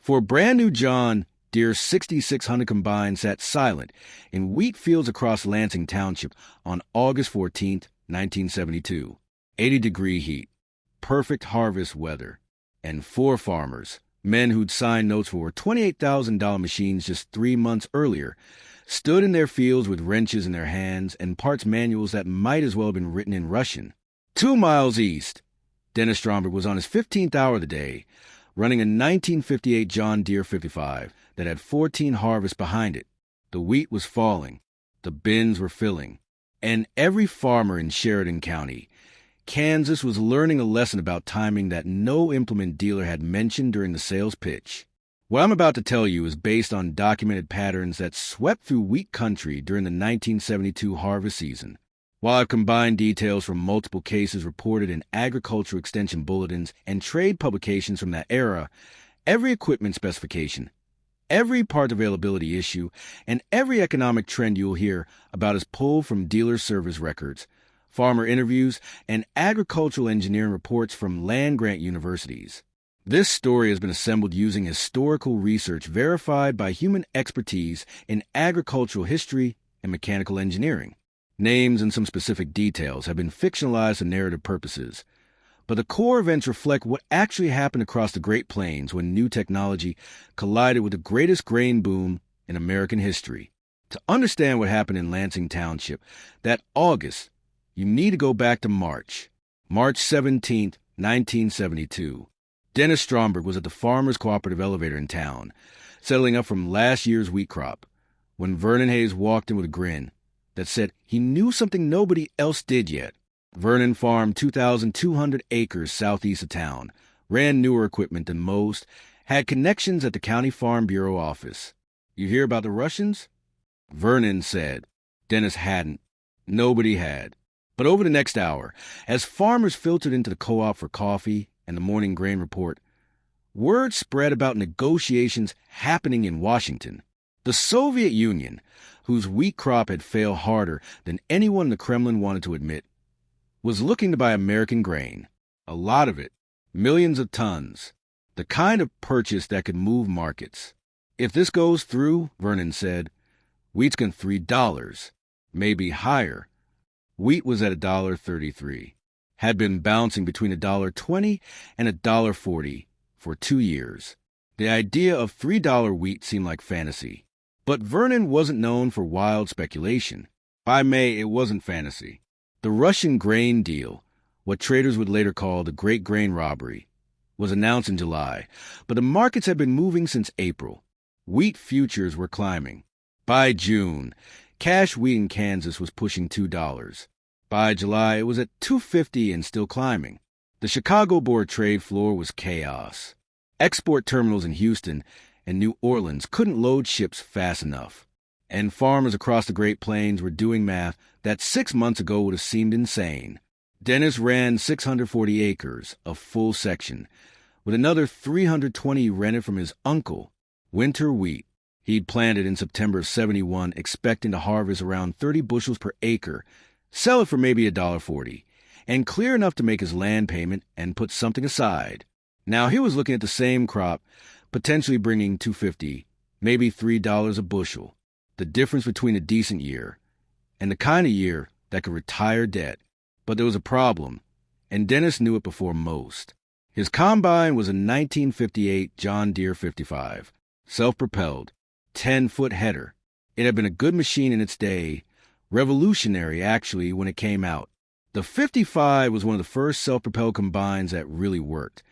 For a brand new John Deere 6600 combine sat silent in wheat fields across Lansing Township on August 14, 1972. 80-degree heat, perfect harvest weather, and 4 farmers, men who'd signed notes for $28,000 machines just 3 months earlier, stood in their fields with wrenches in their hands and parts manuals that might as well have been written in Russian. 2 miles east, Dennis Stromberg was on his 15th hour of the day, running a 1958 John Deere 55 that had 14 harvests behind it. The wheat was falling, the bins were filling, and every farmer in Sheridan County, Kansas, was learning a lesson about timing that no implement dealer had mentioned during the sales pitch. What I'm about to tell you is based on documented patterns that swept through wheat country during the 1972 harvest season. While I've combined details from multiple cases reported in agricultural extension bulletins and trade publications from that era, every equipment specification, every part availability issue, and every economic trend you'll hear about is pulled from dealer service records, farmer interviews, and agricultural engineering reports from land-grant universities. This story has been assembled using historical research verified by human expertise in agricultural history and mechanical engineering. Names and some specific details have been fictionalized for narrative purposes, but the core events reflect what actually happened across the Great Plains when new technology collided with the greatest grain boom in American history. To understand what happened in Lansing Township that August, you need to go back to March 17, 1972. Dennis Stromberg was at the Farmers Cooperative elevator in town, settling up from last year's wheat crop, when Vernon Hayes walked in with a grin that said he knew something nobody else did yet. Vernon farmed 2,200 acres southeast of town, ran newer equipment than most, had connections at the County Farm Bureau office. You hear about the Russians? Vernon said. Dennis hadn't. Nobody had. But over the next hour, as farmers filtered into the co-op for coffee and the morning grain report, word spread about negotiations happening in Washington. The Soviet Union, whose wheat crop had failed harder than anyone in the Kremlin wanted to admit, was looking to buy American grain, a lot of it, millions of tons, the kind of purchase that could move markets. If this goes through, Vernon said, wheat's going $3, maybe higher. Wheat was at $1.33, had been bouncing between $1.20 and $1.40 for 2 years. The idea of $3 wheat seemed like fantasy. But Vernon wasn't known for wild speculation. By May, it wasn't fantasy. The Russian grain deal, what traders would later call the Great Grain Robbery, was announced in July, but the markets had been moving since April. Wheat futures were climbing. By June, cash wheat in Kansas was pushing $2. By July, it was at $2.50 and still climbing. The Chicago Board trade floor was chaos. Export terminals in Houston and New Orleans couldn't load ships fast enough, and farmers across the Great Plains were doing math that 6 months ago would have seemed insane. Dennis ran 640 acres, a full section, with another 320 he rented from his uncle, winter wheat. He'd planted in September of '71, expecting to harvest around 30 bushels per acre, sell it for maybe $1.40, and clear enough to make his land payment and put something aside. Now he was looking at the same crop, potentially bringing $2.50, maybe $3 a bushel, the difference between a decent year and the kind of year that could retire debt. But there was a problem, and Dennis knew it before most. His combine was a 1958 John Deere 55, self-propelled, 10-foot header. It had been a good machine in its day, revolutionary actually when it came out. The 55 was one of the first self-propelled combines that really worked,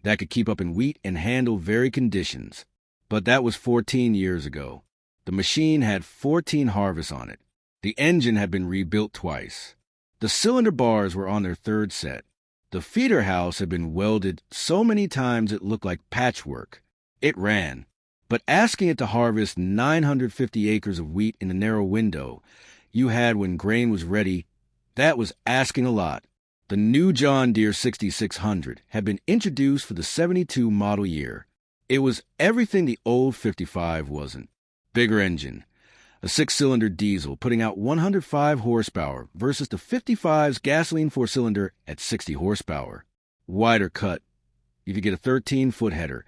that could keep up in wheat and handle varied conditions. But that was 14 years ago. The machine had 14 harvests on it. The engine had been rebuilt twice. The cylinder bars were on their third set. The feeder house had been welded so many times it looked like patchwork. It ran. But asking it to harvest 950 acres of wheat in the narrow window you had when grain was ready, that was asking a lot. The new John Deere 6600 had been introduced for the '72 model year. It was everything the old 55 wasn't. Bigger engine, a 6-cylinder diesel putting out 105 horsepower versus the 55's gasoline 4-cylinder at 60 horsepower. Wider cut. You could get a 13-foot header,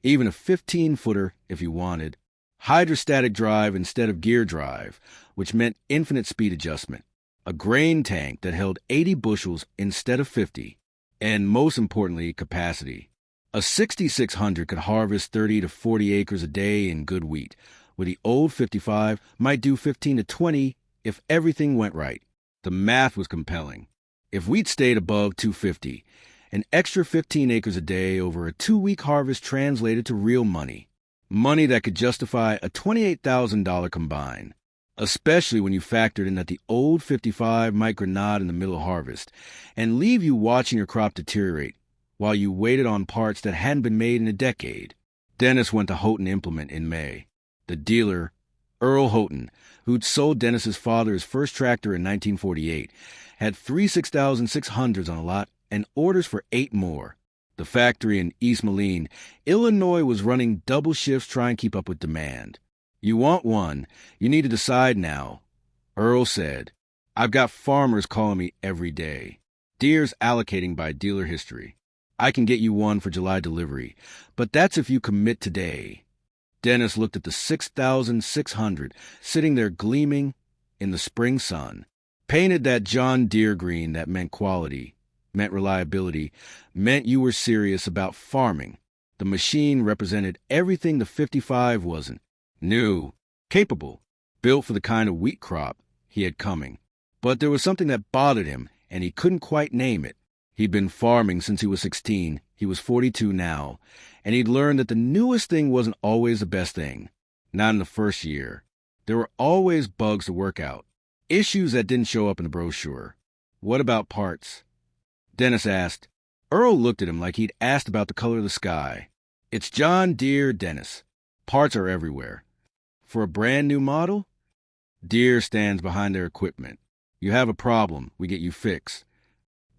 even a 15-footer if you wanted, hydrostatic drive instead of gear drive, which meant infinite speed adjustment, a grain tank that held 80 bushels instead of 50, and most importantly, capacity. A 6600 could harvest 30 to 40 acres a day in good wheat, where the old 55 might do 15 to 20 if everything went right. The math was compelling. If wheat stayed above 250, an extra 15 acres a day over a 2-week harvest translated to real money. Money that could justify a $28,000 combine, especially when you factored in that the old 55 might grenade in the middle of harvest and leave you watching your crop deteriorate while you waited on parts that hadn't been made in a decade. Dennis went to Houghton Implement in May. The dealer, Earl Houghton, who'd sold Dennis's father his first tractor in 1948, had 3 6600s on a lot and orders for 8 more. The factory in East Moline, Illinois, was running double shifts trying to keep up with demand. You want one, you need to decide now. Earl said, I've got farmers calling me every day. Deere's allocating by dealer history. I can get you one for July delivery, but that's if you commit today. Dennis looked at the 6600 sitting there gleaming in the spring sun, painted that John Deere green that meant quality, meant reliability, meant you were serious about farming. The machine represented everything the 55 wasn't. New, capable, built for the kind of wheat crop he had coming. But there was something that bothered him, and he couldn't quite name it. He'd been farming since he was 16. He was 42 now, and he'd learned that the newest thing wasn't always the best thing. Not in the first year. There were always bugs to work out, issues that didn't show up in the brochure. What about parts? Dennis asked. Earl looked at him like he'd asked about the color of the sky. It's John Deere, Dennis. Parts are everywhere. For a brand new model? Deere stands behind their equipment. You have a problem, we get you fixed.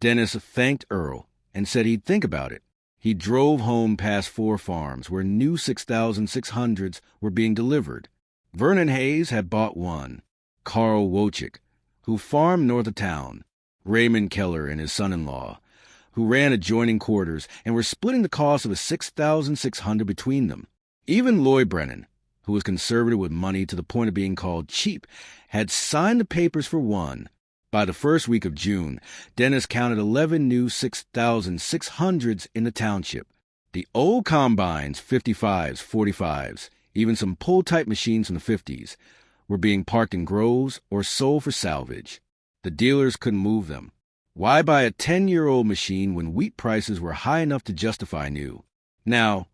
Dennis thanked Earl and said he'd think about it. He drove home past 4 farms where new 6600s were being delivered. Vernon Hayes had bought one. Carl Wojcik, who farmed north of town. Raymond Keller and his son-in-law, who ran adjoining quarters and were splitting the cost of a 6600 between them. Even Lloyd Brennan, who was conservative with money to the point of being called cheap, had signed the papers for one. By the first week of June, Dennis counted 11 new 6600s in the township. The old combines, 55s, 45s, even some pull-type machines from the 50s, were being parked in groves or sold for salvage. The dealers couldn't move them. Why buy a 10-year-old machine when wheat prices were high enough to justify new? Now,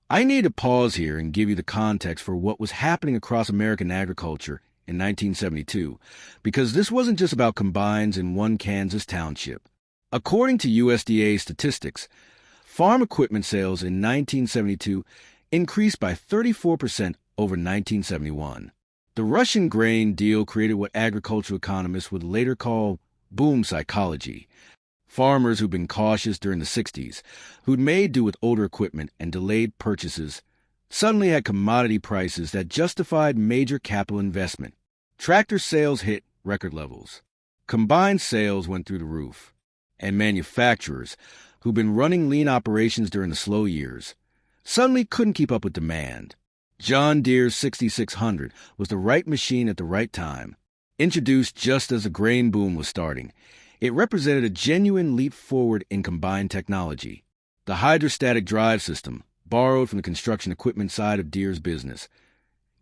I need to pause here and give you the context for what was happening across American agriculture in 1972, because this wasn't just about combines in one Kansas township. According to USDA statistics, farm equipment sales in 1972 increased by 34% over 1971. The Russian grain deal created what agricultural economists would later call boom psychology. Farmers who'd been cautious during the 60s, who'd made do with older equipment and delayed purchases, suddenly had commodity prices that justified major capital investment. Tractor sales hit record levels. Combined sales went through the roof. And manufacturers, who'd been running lean operations during the slow years, suddenly couldn't keep up with demand. John Deere's 6600 was the right machine at the right time. Introduced just as the grain boom was starting, it represented a genuine leap forward in combined technology. The hydrostatic drive system, borrowed from the construction equipment side of Deere's business,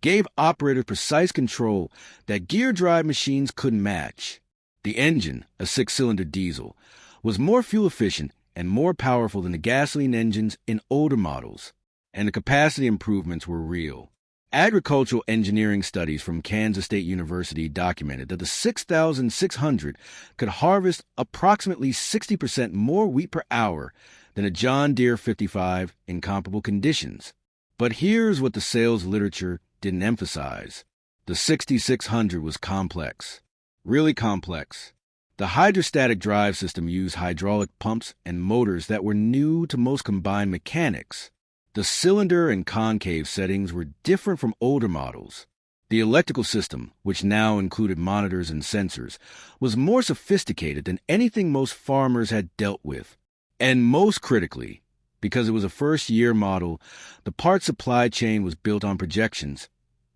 gave operators precise control that gear drive machines couldn't match. The engine, a 6-cylinder diesel, was more fuel efficient and more powerful than the gasoline engines in older models, and the capacity improvements were real. Agricultural engineering studies from Kansas State University documented that the 6600 could harvest approximately 60% more wheat per hour than a John Deere 55 in comparable conditions. But here's what the sales literature didn't emphasize. The 6600 was complex, really complex. The hydrostatic drive system used hydraulic pumps and motors that were new to most combined mechanics. The cylinder and concave settings were different from older models. The electrical system, which now included monitors and sensors, was more sophisticated than anything most farmers had dealt with. And most critically, Because it was a first-year model, the part supply chain was built on projections,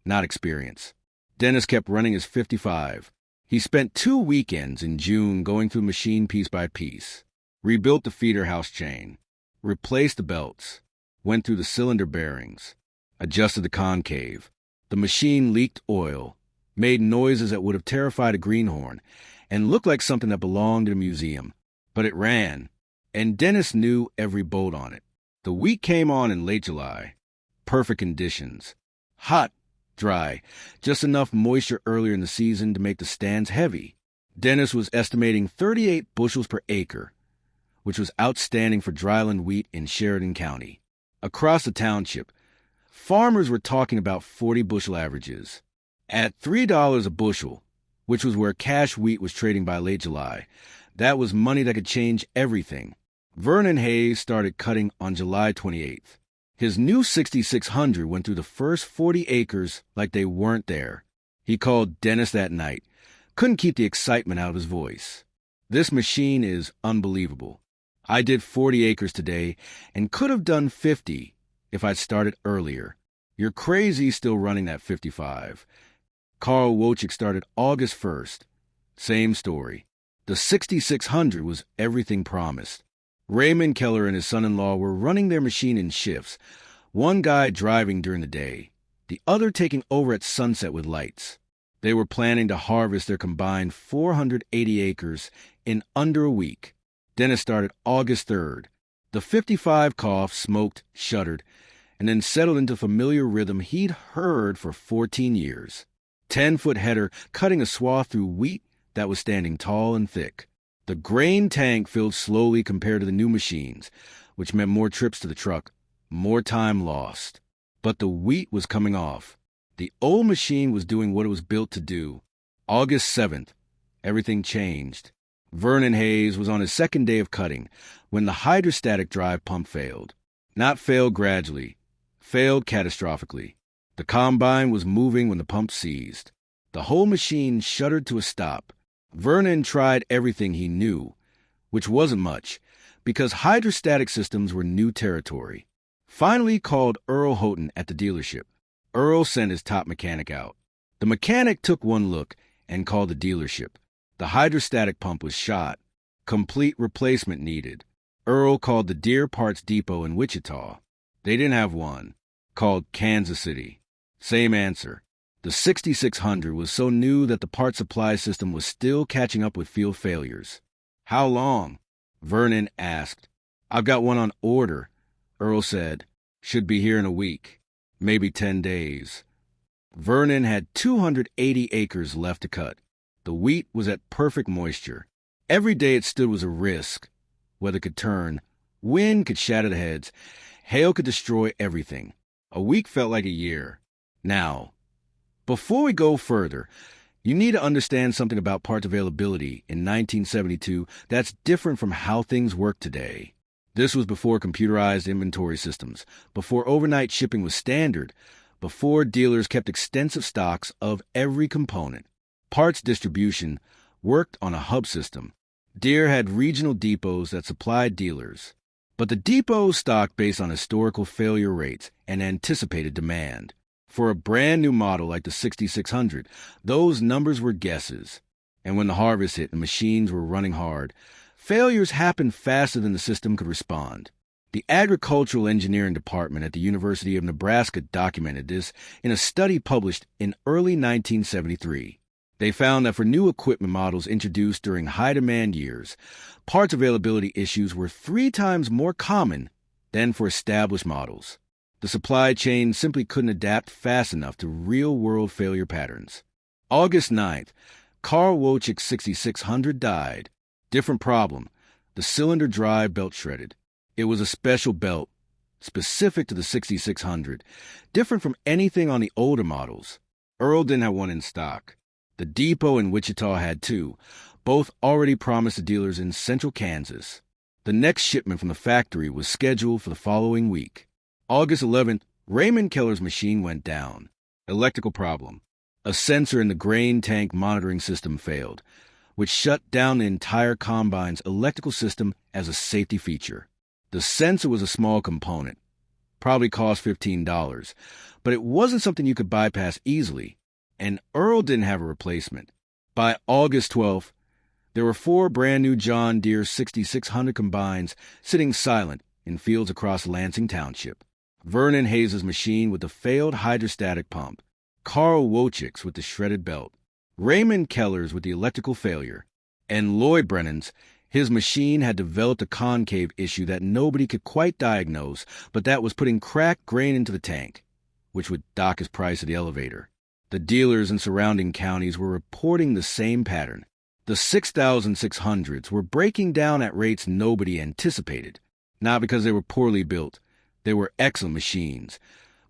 not experience. Dennis kept running his 55. He spent 2 weekends in June going through machine piece by piece, rebuilt the feeder house chain, replaced the belts, went through the cylinder bearings, adjusted the concave. The machine leaked oil, made noises that would have terrified a greenhorn, and looked like something that belonged in a museum. But it ran, and Dennis knew every bolt on it. The week came on in late July. Perfect conditions. Hot, dry, just enough moisture earlier in the season to make the stands heavy. Dennis was estimating 38 bushels per acre, which was outstanding for dryland wheat in Sheridan County. Across the township, farmers were talking about 40-bushel averages. At $3 a bushel, which was where cash wheat was trading by late July, that was money that could change everything. Vernon Hayes started cutting on July 28th. His new 6600 went through the first 40 acres like they weren't there. He called Dennis that night. Couldn't keep the excitement out of his voice. This machine is unbelievable. I did 40 acres today and could have done 50 if I'd started earlier. You're crazy still running that 55. Carl Wojcik started August 1st. Same story. The 6600 was everything promised. Raymond Keller and his son-in-law were running their machine in shifts, one guy driving during the day, the other taking over at sunset with lights. They were planning to harvest their combined 480 acres in under a week. Dennis started August 3rd. The 55 coughed, smoked, shuddered, and then settled into familiar rhythm he'd heard for 14 years. 10-foot header cutting a swath through wheat that was standing tall and thick. The grain tank filled slowly compared to the new machines, which meant more trips to the truck, more time lost. But the wheat was coming off. The old machine was doing what it was built to do. August 7th, everything changed. Vernon Hayes was on his second day of cutting when the hydrostatic drive pump failed. Not failed gradually, failed catastrophically. The combine was moving when the pump seized. The whole machine shuddered to a stop. Vernon tried everything he knew, which wasn't much, because hydrostatic systems were new territory. Finally called Earl Houghton at the dealership. Earl sent his top mechanic out. The mechanic took one look and called the dealership. The hydrostatic pump was shot. Complete replacement needed. Earl called the Deere Parts Depot in Wichita. They didn't have one. Called Kansas City. Same answer. The 6600 was so new that the part supply system was still catching up with field failures. How long? Vernon asked. I've got one on order, Earl said. Should be here in a week. Maybe 10 days. Vernon had 280 acres left to cut. The wheat was at perfect moisture. Every day it stood was a risk. Weather could turn. Wind could shatter the heads. Hail could destroy everything. A week felt like a year. Now, before we go further, you need to understand something about parts availability in 1972 that's different from how things work today. This was before computerized inventory systems, before overnight shipping was standard, before dealers kept extensive stocks of every component. Parts distribution worked on a hub system. Deere had regional depots that supplied dealers, but the depots stocked based on historical failure rates and anticipated demand. For a brand new model like the 6600, those numbers were guesses. And when the harvest hit and machines were running hard, failures happened faster than the system could respond. The Agricultural Engineering Department at the University of Nebraska documented this in a study published in early 1973. They found that for new equipment models introduced during high-demand years, parts availability issues were 3 times more common than for established models. The supply chain simply couldn't adapt fast enough to real-world failure patterns. August 9th, Carl Wojcik's 6600 died. Different problem. The cylinder drive belt shredded. It was a special belt, specific to the 6600, different from anything on the older models. Earl didn't have one in stock. The depot in Wichita had 2, both already promised to dealers in central Kansas. The next shipment from the factory was scheduled for the following week. August 11th, Raymond Keller's machine went down. Electrical problem. A sensor in the grain tank monitoring system failed, which shut down the entire combine's electrical system as a safety feature. The sensor was a small component, probably cost $15, but it wasn't something you could bypass easily, and Earl didn't have a replacement. By August 12th, there were 4 brand-new John Deere 6600 combines sitting silent in fields across Lansing Township. Vernon Hayes' machine with the failed hydrostatic pump, Carl Wojcik's with the shredded belt, Raymond Keller's with the electrical failure, and Lloyd Brennan's. His machine had developed a concave issue that nobody could quite diagnose, but that was putting cracked grain into the tank, which would dock his price of the elevator. The dealers in surrounding counties were reporting the same pattern. The 6,600s were breaking down at rates nobody anticipated, not because they were poorly built. They were excellent machines,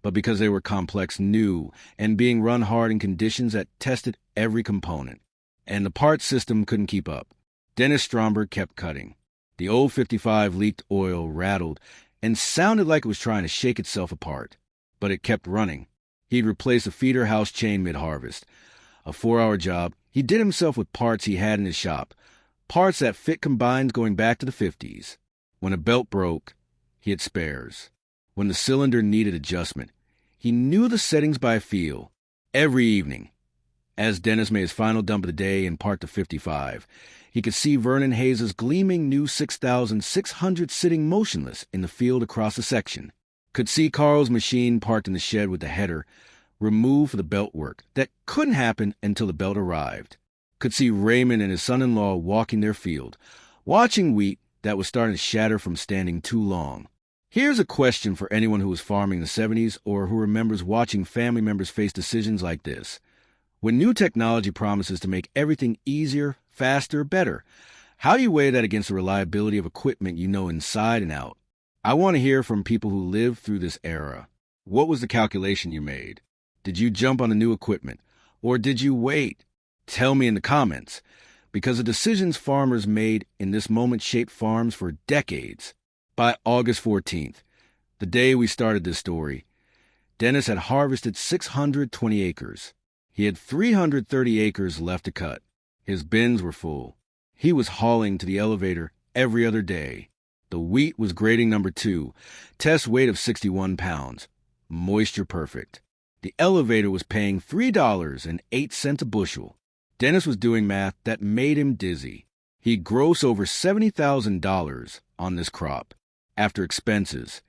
but because they were complex, new, and being run hard in conditions that tested every component. And the parts system couldn't keep up. Dennis Stromberg kept cutting. The old 55 leaked oil, rattled, and sounded like it was trying to shake itself apart. But it kept running. He'd replace a feeder house chain mid-harvest. A 4-hour job. He did himself with parts he had in his shop. Parts that fit combines going back to the 50s. When a belt broke, he had spares. When the cylinder needed adjustment, he knew the settings by feel. Every evening, as Dennis made his final dump of the day and parked the 55, he could see Vernon Hayes' gleaming new 6,600 sitting motionless in the field across the section. Could see Carl's machine parked in the shed with the header removed for the belt work that couldn't happen until the belt arrived. Could see Raymond and his son-in-law walking their field, watching wheat that was starting to shatter from standing too long. Here's a question for anyone who was farming in the 70s or who remembers watching family members face decisions like this. When new technology promises to make everything easier, faster, better, how do you weigh that against the reliability of equipment you know inside and out? I want to hear from people who lived through this era. What was the calculation you made? Did you jump on the new equipment? Or did you wait? Tell me in the comments, because the decisions farmers made in this moment shaped farms for decades. By August 14th, the day we started this story, Dennis had harvested 620 acres. He had 330 acres left to cut. His bins were full. He was hauling to the elevator every other day. The wheat was grading number 2, test weight of 61 pounds, moisture perfect. The elevator was paying $3.08 a bushel. Dennis was doing math that made him dizzy. He'd gross over $70,000 on this crop. After expenses,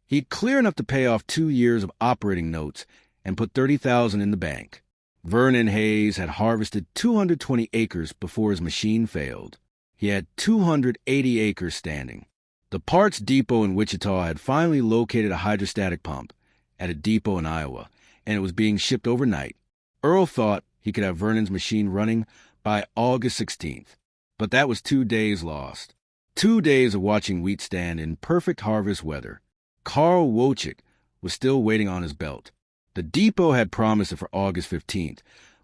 he'd clear enough to pay off 2 years of operating notes and put $30,000 in the bank. Vernon Hayes had harvested 220 acres before his machine failed. He had 280 acres standing. The parts depot in Wichita had finally located a hydrostatic pump at a depot in Iowa, and it was being shipped overnight. Earl thought he could have Vernon's machine running by August 16th, but that was 2 days lost. 2 days of watching wheat stand in perfect harvest weather. Carl Wojcik was still waiting on his belt. The depot had promised it for August 15th,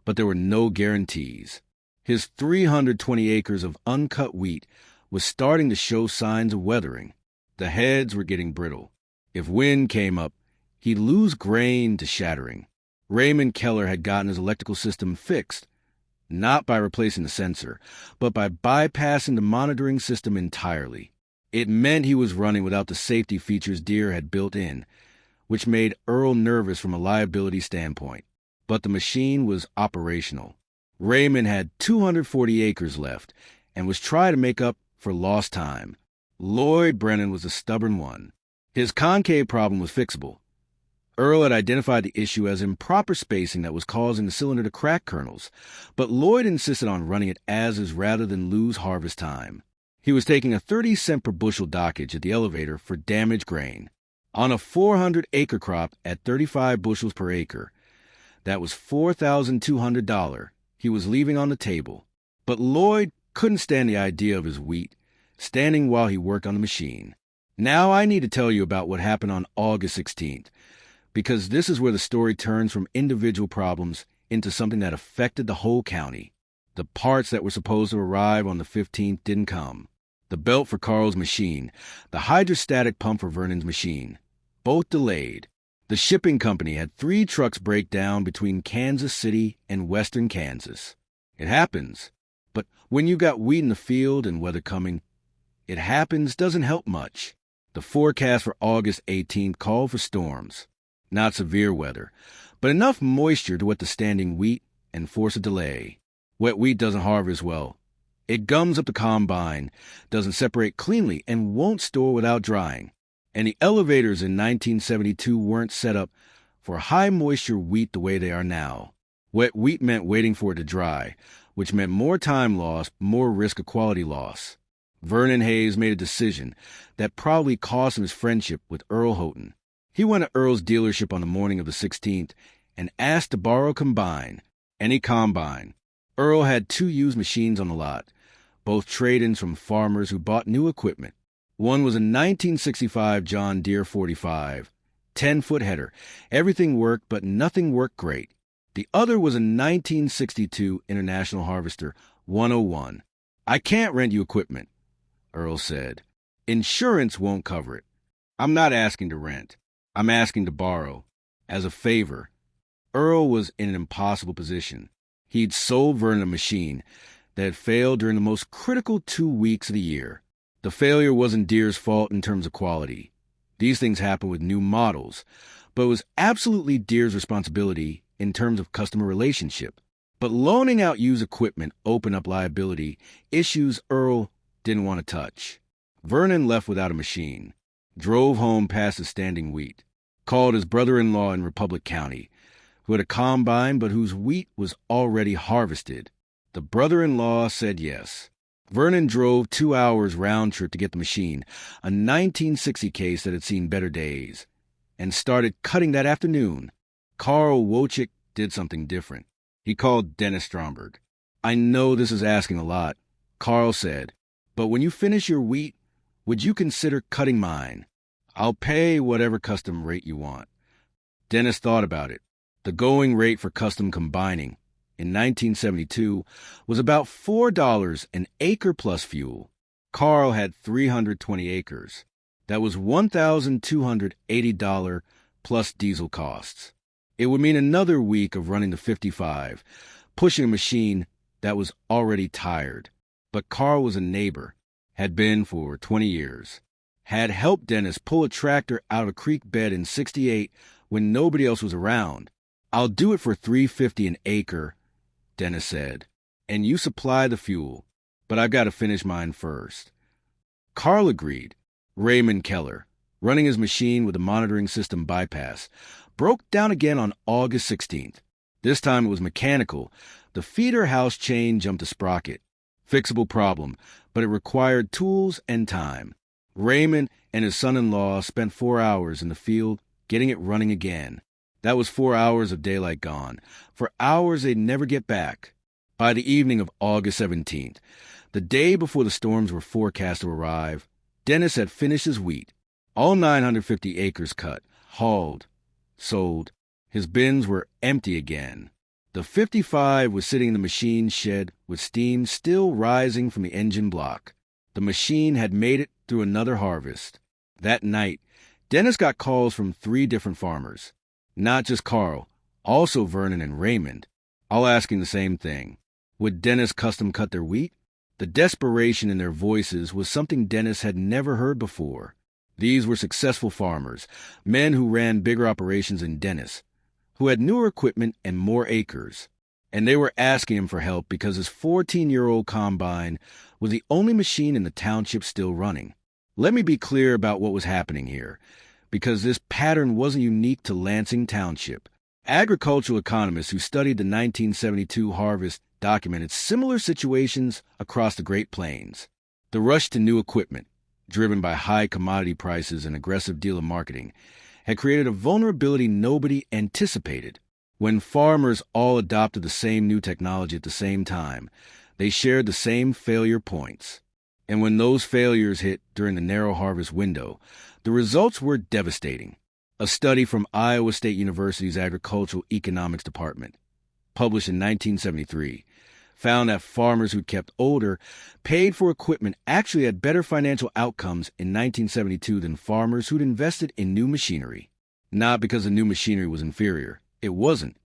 but there were no guarantees. His 320 acres of uncut wheat was starting to show signs of weathering. The heads were getting brittle. If wind came up, he'd lose grain to shattering. Raymond Keller had gotten his electrical system fixed, not by replacing the sensor, but by bypassing the monitoring system entirely. It meant he was running without the safety features Deere had built in, which made Earl nervous from a liability standpoint. But the machine was operational. Raymond had 240 acres left and was trying to make up for lost time. Lloyd Brennan was a stubborn one. His concave problem was fixable. Earl had identified the issue as improper spacing that was causing the cylinder to crack kernels, but Lloyd insisted on running it as is rather than lose harvest time. He was taking a 30-cent per bushel dockage at the elevator for damaged grain. On a 400-acre crop at 35 bushels per acre, that was $4,200 he was leaving on the table. But Lloyd couldn't stand the idea of his wheat standing while he worked on the machine. Now I need to tell you about what happened on August 16th, because this is where the story turns from individual problems into something that affected the whole county. The parts that were supposed to arrive on the 15th didn't come. The belt for Carl's machine, the hydrostatic pump for Vernon's machine, both delayed. The shipping company had 3 trucks break down between Kansas City and western Kansas. It happens. But when you got wheat in the field and weather coming, it happens doesn't help much. The forecast for August 18th called for storms. Not severe weather, but enough moisture to wet the standing wheat and force a delay. Wet wheat doesn't harvest well. It gums up the combine, doesn't separate cleanly, and won't store without drying. And the elevators in 1972 weren't set up for high-moisture wheat the way they are now. Wet wheat meant waiting for it to dry, which meant more time lost, more risk of quality loss. Vernon Hayes made a decision that probably cost him his friendship with Earl Houghton. He went to Earl's dealership on the morning of the 16th and asked to borrow a combine, any combine. Earl had 2 used machines on the lot, both trade-ins from farmers who bought new equipment. One was a 1965 John Deere 45, 10-foot header. Everything worked, but nothing worked great. The other was a 1962 International Harvester 101. "I can't rent you equipment," Earl said. "Insurance won't cover it. I'm not asking to rent. I'm asking to borrow. As a favor." Earl was in an impossible position. He'd sold Vernon a machine that had failed during the most critical 2 weeks of the year. The failure wasn't Deere's fault in terms of quality. These things happen with new models, but it was absolutely Deere's responsibility in terms of customer relationship. But loaning out used equipment opened up liability issues Earl didn't want to touch. Vernon left without a machine, drove home past the standing wheat, called his brother-in-law in Republic County, who had a combine but whose wheat was already harvested. The brother-in-law said yes. Vernon drove 2 hours round trip to get the machine, a 1960 case that had seen better days, and started cutting that afternoon. Carl Wojcik did something different. He called Dennis Stromberg. "I know this is asking a lot," Carl said, "but when you finish your wheat, would you consider cutting mine? I'll pay whatever custom rate you want." Dennis thought about it. The going rate for custom combining in 1972 was about $4 an acre plus fuel. Carl had 320 acres. That was $1,280 plus diesel costs. It would mean another week of running the 55, pushing a machine that was already tired. But Carl was a neighbor, had been for 20 years, had helped Dennis pull a tractor out of a creek bed in 68 when nobody else was around. "I'll do it for $350 an acre," Dennis said, "and you supply the fuel, but I've got to finish mine first." Carl agreed. Raymond Keller, running his machine with a monitoring system bypass, broke down again on August 16th. This time it was mechanical. The feeder house chain jumped a sprocket. Fixable problem, but it required tools and time. Raymond and his son-in-law spent 4 hours in the field getting it running again. That was 4 hours of daylight gone, for hours they'd never get back. By the evening of August 17th, the day before the storms were forecast to arrive, Dennis had finished his wheat. All 950 acres cut, hauled, sold. His bins were empty again. The 55 was sitting in the machine shed with steam still rising from the engine block. The machine had made it through another harvest. That night, Dennis got calls from 3 different farmers. Not just Carl, also Vernon and Raymond, all asking the same thing. Would Dennis custom cut their wheat? The desperation in their voices was something Dennis had never heard before. These were successful farmers, men who ran bigger operations than Dennis, who had newer equipment and more acres. And they were asking him for help because his 14-year-old combine was the only machine in the township still running. Let me be clear about what was happening here, because this pattern wasn't unique to Lansing Township. Agricultural economists who studied the 1972 harvest documented similar situations across the Great Plains. The rush to new equipment, driven by high commodity prices and aggressive dealer marketing, had created a vulnerability nobody anticipated. When farmers all adopted the same new technology at the same time, they shared the same failure points. And when those failures hit during the narrow harvest window, the results were devastating. A study from Iowa State University's Agricultural Economics Department, published in 1973, found that farmers who kept older, paid for equipment actually had better financial outcomes in 1972 than farmers who'd invested in new machinery. Not because the new machinery was inferior. It wasn't.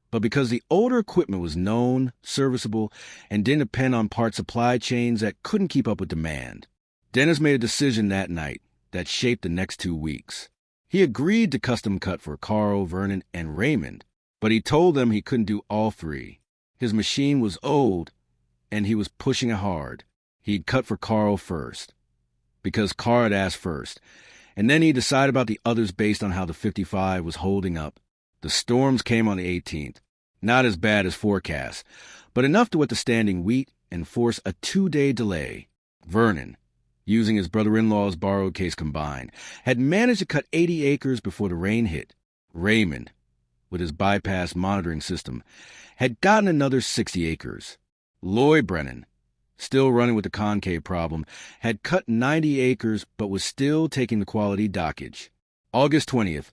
But because the older equipment was known, serviceable, and didn't depend on part supply chains that couldn't keep up with demand. Dennis made a decision that night that shaped the next 2 weeks. He agreed to custom cut for Carl, Vernon, and Raymond, but he told them he couldn't do all 3. His machine was old, and he was pushing it hard. He'd cut for Carl first, because Carl had asked first, and then he decided about the others based on how the 55 was holding up. The storms came on the 18th, not as bad as forecast, but enough to withstanding wheat and force a 2-day delay. Vernon, using his brother-in-law's borrowed case combine, had managed to cut 80 acres before the rain hit. Raymond, with his bypass monitoring system, had gotten another 60 acres. Lloyd Brennan, still running with the concave problem, had cut 90 acres but was still taking the quality dockage. August 20th,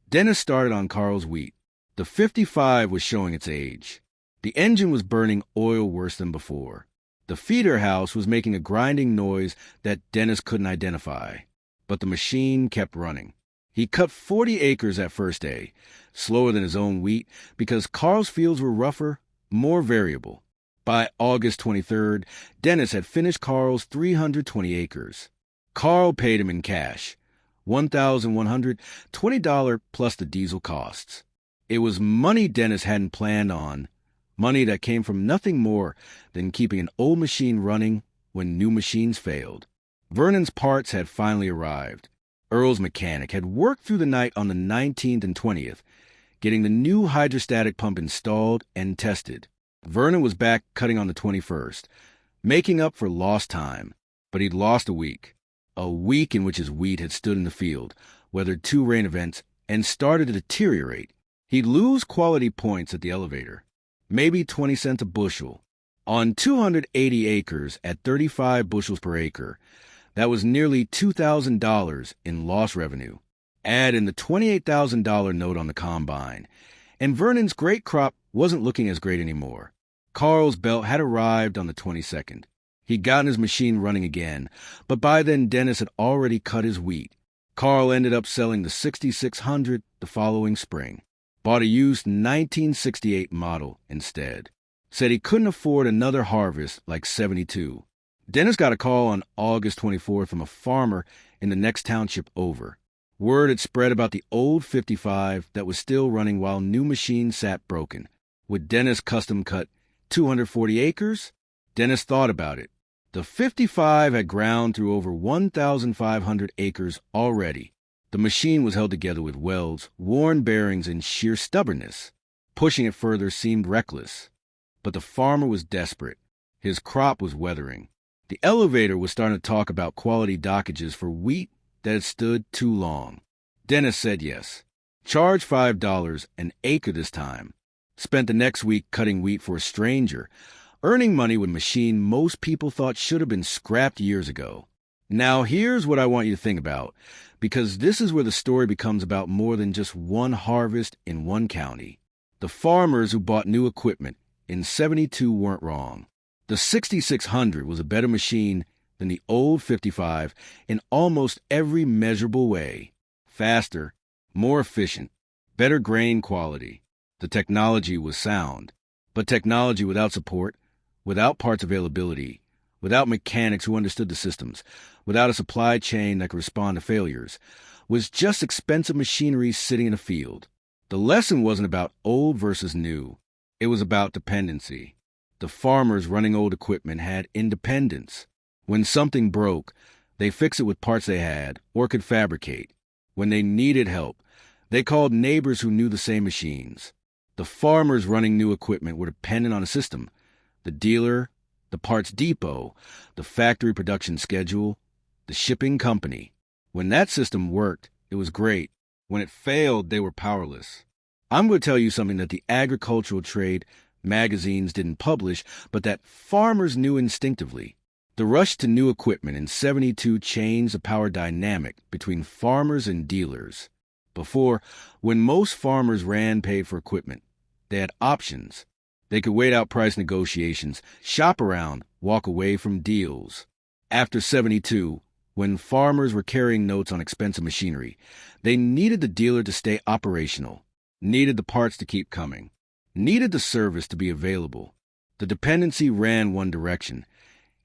Dennis started on Carl's wheat. The 55 was showing its age. The engine was burning oil worse than before. The feeder house was making a grinding noise that Dennis couldn't identify, but the machine kept running. He cut 40 acres that first day, slower than his own wheat, because Carl's fields were rougher, more variable. By August 23rd, Dennis had finished Carl's 320 acres. Carl paid him in cash, $1,120 plus the diesel costs. It was money Dennis hadn't planned on, money that came from nothing more than keeping an old machine running when new machines failed. Vernon's parts had finally arrived. Earl's mechanic had worked through the night on the 19th and 20th, getting the new hydrostatic pump installed and tested. Vernon was back cutting on the 21st, making up for lost time, but he'd lost a week in which his wheat had stood in the field, weathered 2 rain events, and started to deteriorate. He'd lose quality points at the elevator, maybe 20 cents a bushel. On 280 acres at 35 bushels per acre, that was nearly $2,000 in lost revenue. Add in the $28,000 note on the combine, and Vernon's great crop wasn't looking as great anymore. Carl's belt had arrived on the 22nd. He'd gotten his machine running again, but by then Dennis had already cut his wheat. Carl ended up selling the 6600 the following spring. Bought a used 1968 model instead. Said he couldn't afford another harvest like 72. Dennis got a call on August 24th from a farmer in the next township over. Word had spread about the old 55 that was still running while new machines sat broken. Would Dennis custom cut 240 acres? Dennis thought about it. The 55 had ground through over 1,500 acres already. The machine was held together with welds, worn bearings, and sheer stubbornness. Pushing it further seemed reckless. But the farmer was desperate. His crop was weathering. The elevator was starting to talk about quality dockages for wheat that had stood too long. Dennis said yes. Charged $5 an acre this time. Spent the next week cutting wheat for a stranger, earning money with a machine most people thought should have been scrapped years ago. Now here's what I want you to think about, because this is where the story becomes about more than just one harvest in one county. The farmers who bought new equipment in 72 weren't wrong. The 6600 was a better machine than the old 55 in almost every measurable way. Faster, more efficient, better grain quality. The technology was sound, but technology without support, without parts availability, without mechanics who understood the systems, without a supply chain that could respond to failures, was just expensive machinery sitting in a field. The lesson wasn't about old versus new. It was about dependency. The farmers running old equipment had independence. When something broke, they fixed it with parts they had or could fabricate. When they needed help, they called neighbors who knew the same machines. The farmers running new equipment were dependent on a system. The dealer, the parts depot, the factory production schedule, the shipping company. When that system worked, it was great. When it failed, they were powerless. I'm going to tell you something that the agricultural trade magazines didn't publish, but that farmers knew instinctively. The rush to new equipment in 72 changed the power dynamic between farmers and dealers. Before, when most farmers paid for equipment, they had options. They could wait out price negotiations, shop around, walk away from deals. After 72, when farmers were carrying notes on expensive machinery, they needed the dealer to stay operational, needed the parts to keep coming, needed the service to be available. The dependency ran one direction,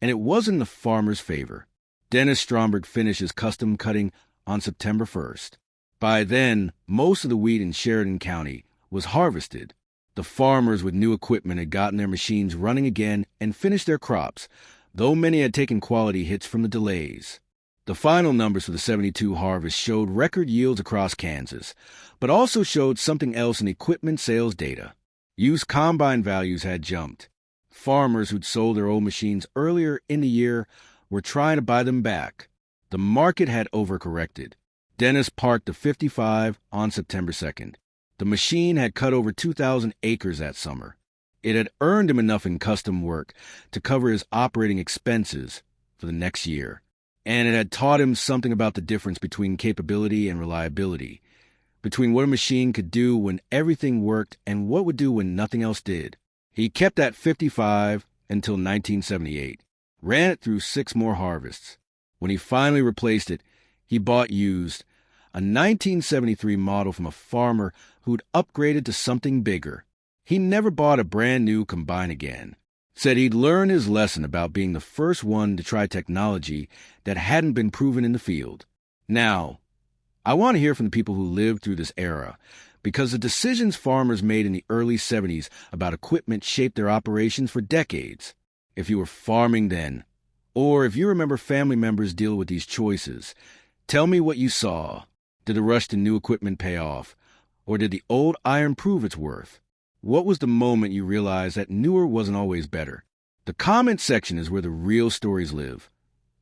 and it wasn't in the farmer's favor. Dennis Stromberg finished his custom cutting on September 1st. By then, most of the wheat in Sheridan County was harvested. The farmers with new equipment had gotten their machines running again and finished their crops, though many had taken quality hits from the delays. The final numbers for the 72 harvest showed record yields across Kansas, but also showed something else in equipment sales data. Used combine values had jumped. Farmers who'd sold their old machines earlier in the year were trying to buy them back. The market had overcorrected. Dennis parked the 55 on September 2nd. The machine had cut over 2,000 acres that summer. It had earned him enough in custom work to cover his operating expenses for the next year. And it had taught him something about the difference between capability and reliability, between what a machine could do when everything worked and what would do when nothing else did. He kept that 55 until 1978, ran it through 6 more harvests. When he finally replaced it, he bought used, a 1973 model from a farmer who'd upgraded to something bigger. He never bought a brand new combine again. Said he'd learned his lesson about being the first one to try technology that hadn't been proven in the field. Now, I want to hear from the people who lived through this era, because the decisions farmers made in the early 70s about equipment shaped their operations for decades. If you were farming then, or if you remember family members deal with these choices, tell me what you saw. Did the rush to new equipment pay off? Or did the old iron prove its worth? What was the moment you realized that newer wasn't always better? The comment section is where the real stories live.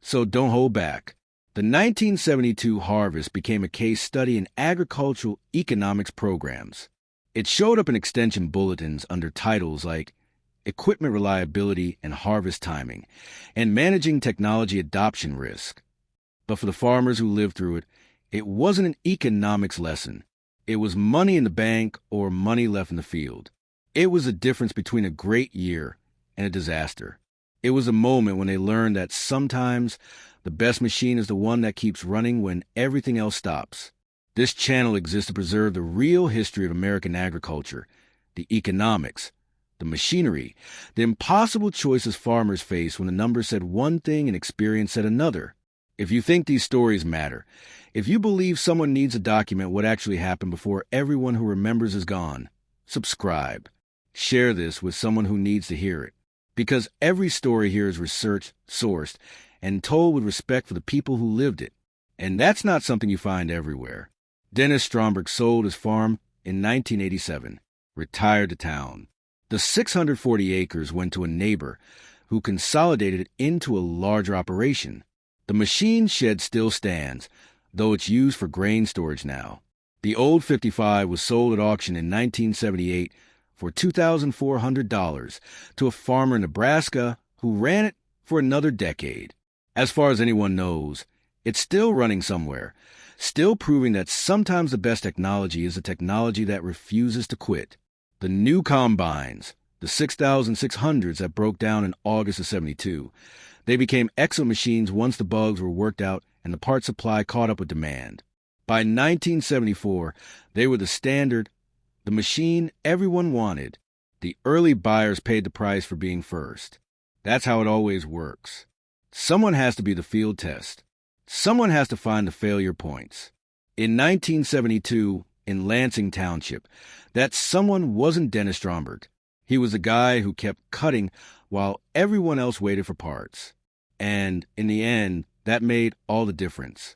So don't hold back. The 1972 harvest became a case study in agricultural economics programs. It showed up in extension bulletins under titles like Equipment Reliability and Harvest Timing and Managing Technology Adoption Risk. But for the farmers who lived through it, it wasn't an economics lesson. It was money in the bank or money left in the field. It was the difference between a great year and a disaster. It was a moment when they learned that sometimes the best machine is the one that keeps running when everything else stops. This channel exists to preserve the real history of American agriculture, the economics, the machinery, the impossible choices farmers face when the numbers said one thing and experience said another. If you think these stories matter, if you believe someone needs to document what actually happened before everyone who remembers is gone, subscribe. Share this with someone who needs to hear it. Because every story here is researched, sourced, and told with respect for the people who lived it. And that's not something you find everywhere. Dennis Stromberg sold his farm in 1987, retired to town. The 640 acres went to a neighbor who consolidated it into a larger operation. The machine shed still stands, though it's used for grain storage now. The old 55 was sold at auction in 1978 for $2,400 to a farmer in Nebraska who ran it for another decade. As far as anyone knows, it's still running somewhere, still proving that sometimes the best technology is a technology that refuses to quit. The new combines, the 6,600s that broke down in August of 72, they became excellent machines once the bugs were worked out and the part supply caught up with demand. By 1974, they were the standard, the machine everyone wanted. The early buyers paid the price for being first. That's how it always works. Someone has to be the field test. Someone has to find the failure points. In 1972, in Lansing Township, that someone wasn't Dennis Stromberg. He was the guy who kept cutting while everyone else waited for parts. And in the end, that made all the difference.